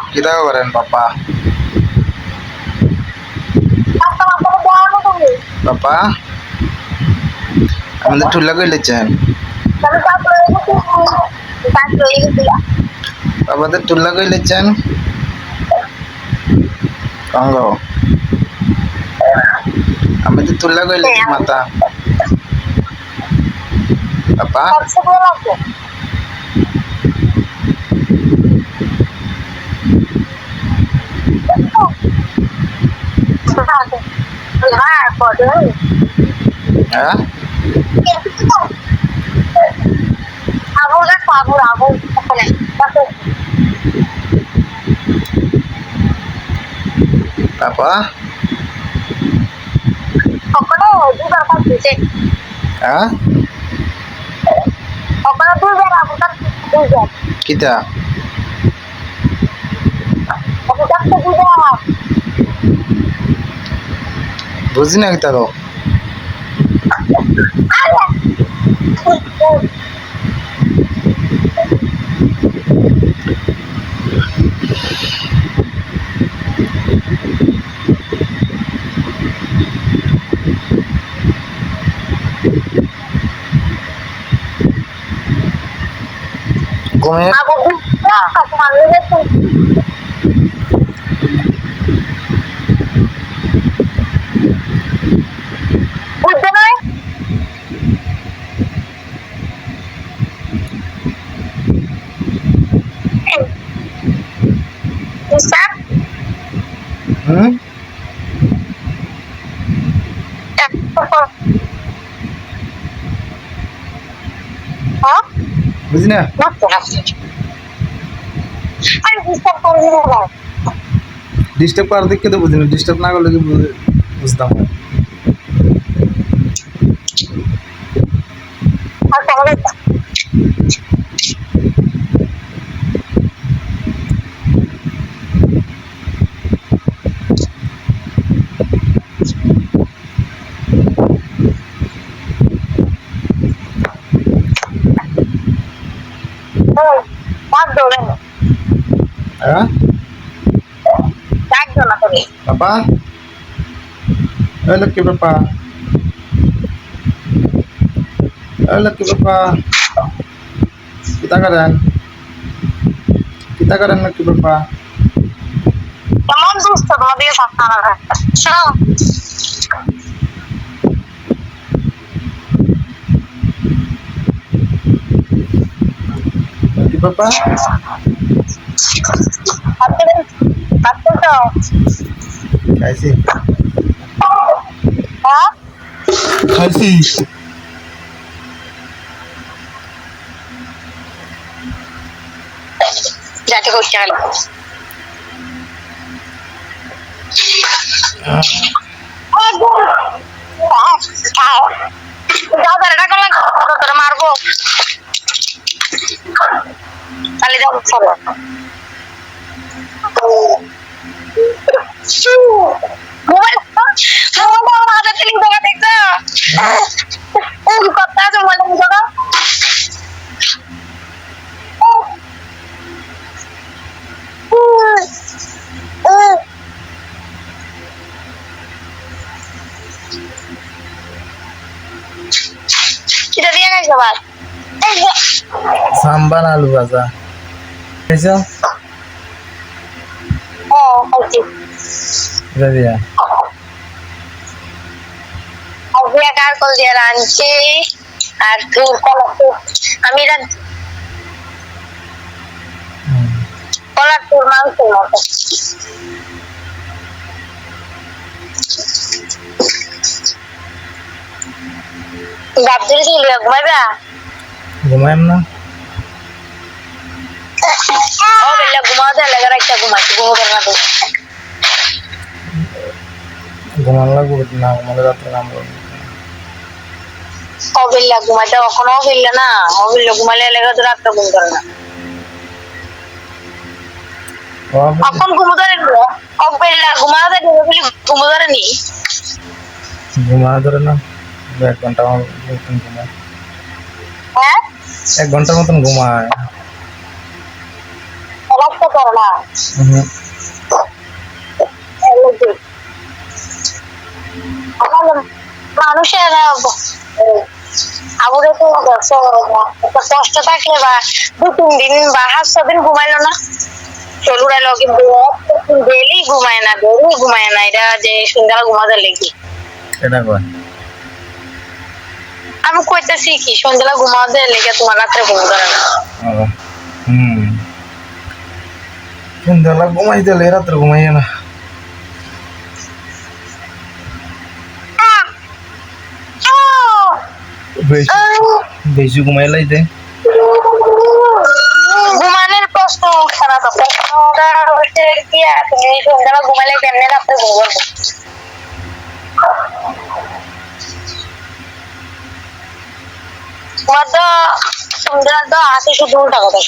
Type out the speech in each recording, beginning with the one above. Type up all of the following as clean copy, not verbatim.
Kita keren papa. Papa, আমাদের ঠুলা কইলেছেন। আমাদের ঠুলা কইলেছেন। কঙ্গ। আমাদের ঠুলা কইলেছেন মাতা। Papa. Hah? Apa? Hah? Kita. বুঝি না kita তো ঘুমিয়ে বুঝি না ডিস্টার্ব করার দিকে তো বুঝি না ডিস্টার্ব না করলে কি বুঝতাম হ্যাঁ Papa? Laki Papa. Laki Papa. Kita kadang laki Papa. Tamam dostum, hadi sana. Ciao. Laki Papa. Kasih. Kasih. Jadi kau cakap. Jangan ada kan lagi, termargo. Kali dah salah. Mau ada feeling banget itu. Kota semua lagi juga. Kita dia kan sobat. Sambar alu baza. Bisa? Oh, oke. Kita dia. Aku akan call dia ranci. Arthur call aku. Amiran. Call Arthur langsung. Gabjil sih lihat gimana? Gumayan na. Oh, bila gumada lagi rakyat gumati gumana tuh. Gumayan lagu na gumayan dapat namun. Oh, bila gumada ako no bila na. Oh, bila gumala lagi tuh rakyat gumana. এখন ঘুমোদারে অকবেলা ঘুমাতে বলি ঘুমোদারে নি ঘুমা ধরে না 1 ঘন্টা মতন ঘুমায়, হ্যাঁ 1 ঘন্টার মতন ঘুমায়। রাখতে পারো না হুম। মানুষের আমাদের তো একটা কষ্ট থাকলে বা 2-3 দিন বা 5-6 দিন ঘুমাইলো না চলুড়াইলো কিন্তু ডেলি ঘুমায় না এটা যে সন্ধ্যা ঘুমাতে লেগে এটা কয় আমি কইতেছি কি সন্ধ্যা ঘুমাতে লেগে তোমার রাত্রে ঘুম ধরে না হুম সন্ধ্যাবেলা ঘুমাই দিলে রাত্রে ঘুমাইয়ে না। বেশি বেশি ঘুমাইলাই দে ঘুমানোর প্রশ্ন উঠছে না তো প্রশ্নটা হচ্ছে কি আপনি সন্ধ্যা ঘুমালে কেমনে রাত্রে ঘুমাবো তোমার তো সন্ধ্যা তো আছে শুধু উল্টা কথা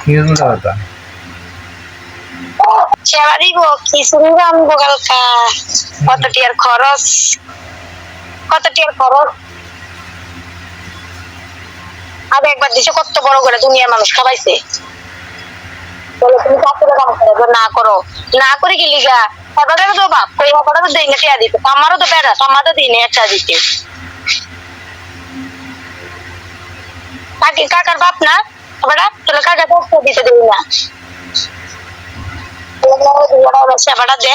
কি উল্টা কথা সেবা দিব কি শুনবো আমি কালকা কত টিয়ার খরচ আগে একবার দিছে কত বড় করে দুনিয়ার মানুষ খাবাইছে বলে তুমি কাপড়ে কাম করো না করো না করে কি লিগা তারপরে তো বাপ কই কথা তো দেই না টিয়া দিতে আমারও তো বেড়া আমারও দিনে একটা দিতে কাকার বাপ না বেড়া তোলে কাকা তো দিতে দেই না সেবাটা দে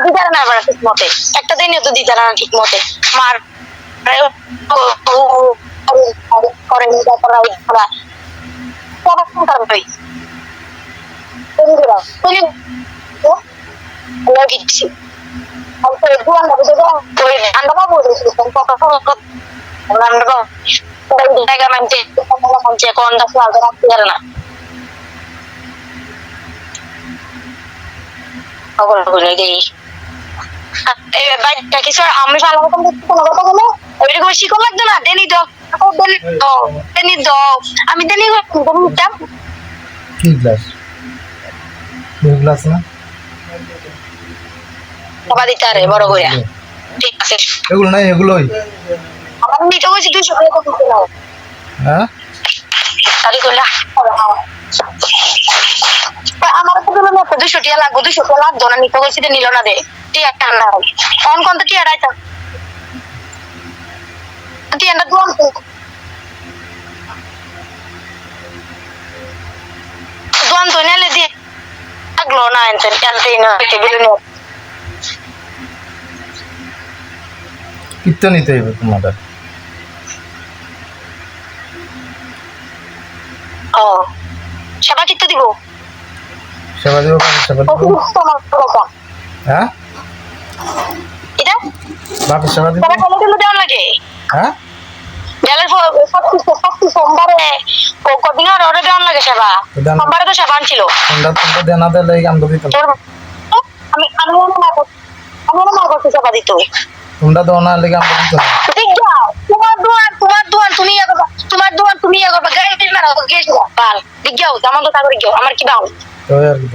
দিতে না বেড়া ঠিক মতে একটা দিনও তো দিতে না ঠিক মতে মার করে না আমি ভালো মতন কোনো কথা বলো ওইরকম শিখো লাগতো না দেনি দাও আমি দেনি নিতাম কি গ্লাস না বাবা দিতে আরে বড় করে ঠিক আছে এগুলো নাই এগুলোই আমার নিতে হয়েছে 200 টাকা কত নাও হ্যাঁ তাহলে কইলা আমার তো বললো 200 টাকা লাগবে 200 টাকা লাগতো না নিতে হয়েছে নিল না দে টিয়া টান্না কোন কোন তো টিয়া রাইতা টিয়া না দোয়ান তো নেলে দিয়ে লাগলো না এনতে টানতে না টেবিলে নিয়ে কিত্তো নিতে হইবে তোমাদের ও সেবা কিত্তো দিব সেবা দিব সেবা দিব হ্যাঁ এটা বাপের সেবা দিব তাহলে কত দেওয়া লাগে হ্যাঁ গেলে সত্যি সোমবারে কদিন ওরে দেওয়া লাগে সেবা সোমবারে তো সেবা আনছিল তোমরা দেনা দিলে আমরা দিতাম আমি না করতে সেবা দিত তোমরা দাও না লেগে আমরা দিতাম তোমার দোয়ান তুমি এগোবা গাড়ি মারা গেছ ভাল দিগাও জামান তো তাগরে গিয়ে আমার কি দাও তো আর কি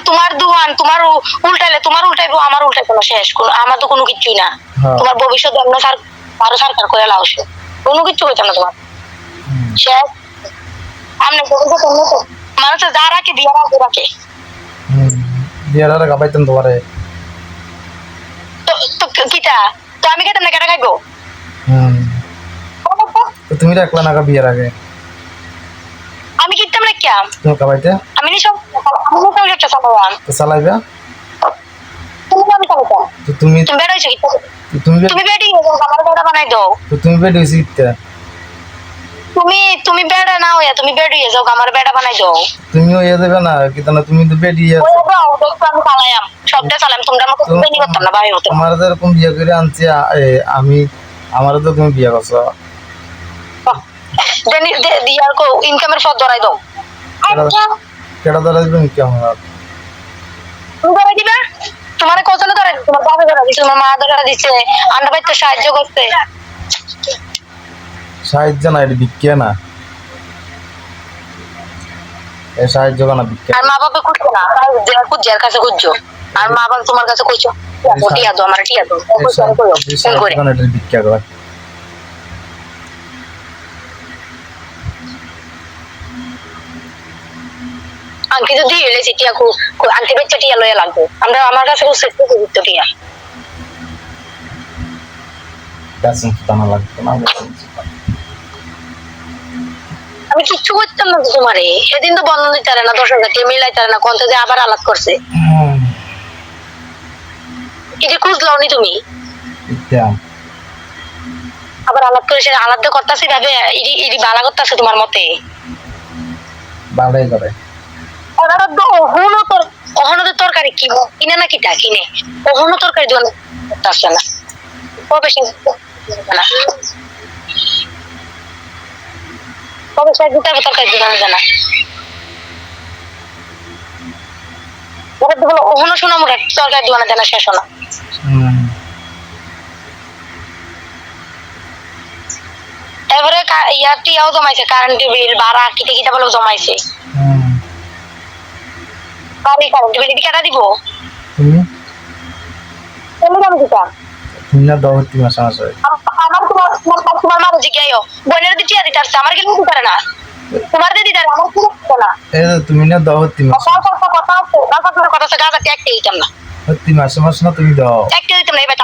তোমার দোয়ান তোমার উল্টাইবো আমার উল্টাইবো না শেষ আমার তো কোনো কিছুই না তোমার ভবিষ্যৎ অন্য আরো সরকার করে লাউছে কোনো কিছু হইতো না তোমার শেষ আমনে মানুষ যারা কি বিয়ার আগে রাখে বিয়ার আগে পাইতেন তোমারে তো কিটা তো আমি কেটে না কেটে খাইবো তো তুমি রাখলা না বিয়ার আগে আমি কিতাম না কিয়া তুমি কাবাইতে আমি একটা সালাম তো চালাইবা আমি চালাইতাম তো তুমি বেড় হইছো কি তুমি বেড়ি আমার বেড়া বানাই দাও তো তুমি বেড হইছি কিটা তুমি বেড়া না হইয়া তুমি বেড় হইয়া যাও আমার বেড়া বানাই দাও তুমি হইয়া যাবে না কি না তুমি তো বেড হইয়া ওই দাও দেখো আমি চালাইম সবটা চালাম তোমরা আমাকে বেনি করতাম না ভাই হতো আমার যেরকম বিয়ে করে আনছি আমি আমারও তো তুমি বিয়ে করছো দেনি দিয়ার কো ইনকামের পথ ধরাই দাও কেডা ধরাই দিবেন কি আমার তুমি ধরাই দিবা তোমার কোজনে ধরাই তোমার বাবা ধরাই দিছে তোমার মা ধরাই দিছে আন্ডা বাইতে সাহায্য করতে সাহায্য না, এটা ভিক্ষা না, এই সাহায্য না ভিক্ষা। আর মা বাবা খুঁজছো না, যার কাছে খুঁজছো, আর মা বাবা তোমার কাছে কইছো টিয়া দো, আমার টিয়া দো, এটা ভিক্ষা কর। আংটি তো দিয়ে এলেছি টিয়া, আংটি বেচা টিয়া লইয়া লাগবে, আমরা আমার কাছে টিয়া বেসন টানা লাগতো না। আমি কিচ্ছু করতাম না তোমারে, সেদিন তো বন্ধ দিতে পারে না, 10,000 টাকা মিলাইতে পারে না, কোন থেকে আবার আলাপ করছে। এটা খুঁজলাও নি তুমি, আবার আলাপ করে সে আলাদা করতেছি ভাবে ইডি বালা করতেছে তোমার মতে, বালাই করে। ওখানে তো তরকারি কি কিনে না, কিটা কিনে ওখানে তরকারি দোকান করতেছে না, কবে সে তরকারি দোকানে জানা ওখানে শোনা মোটা তরকারি দোকানে জানা শেষ না। এবারে ইয়ারটিও জমাইছে, কারেন্টের বিল ভাড়া কিটা কিটা বলে জমাইছে। বাড়ি কারেন্টের বিল কেটা দিব তুমি? তুমি দাম দিতা তুমি না দাও তুমি মাসে মাসে। আমার তোমার মা বুঝি গিয়েও বোনের দিতে দিতে আসছে, আমার কিন্তু দিতে পারে না, তোমার দিতে দিতে আমার কি দিতে না। এই তুমি না দাও তুমি মাসে কথা আছে, কথা আছে, গাছ একটা দিতাম না তুমি মাসে মাসে না তুমি দাও একটা দিতাম না এবার।